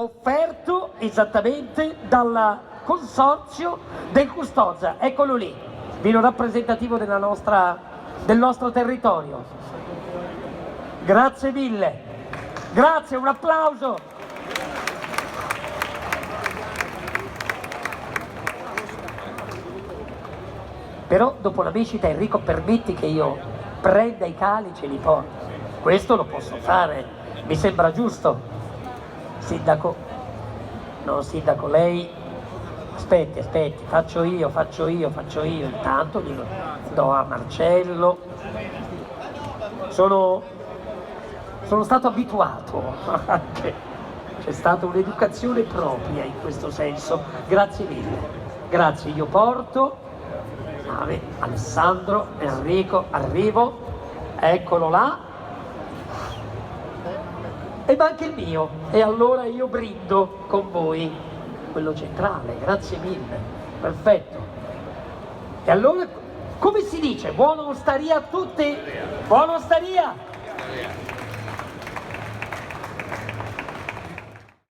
offerto esattamente dal consorzio del Custoza. Eccolo lì, vino rappresentativo del nostro territorio. Grazie mille, grazie, un applauso. Però dopo la mescita, Enrico, permetti che io prenda i calici e li porti? Questo lo posso fare, mi sembra giusto. Sindaco, no sindaco, lei, aspetti, faccio io, intanto glielo do a Marcello. Sono stato abituato anche, c'è stata un'educazione propria in questo senso, grazie mille, grazie, io porto. Alessandro, Enrico, arrivo, eccolo là, e manca il mio, e allora io brindo con voi, quello centrale, grazie mille, perfetto. E allora, come si dice, buona osteria a tutti, buona osteria!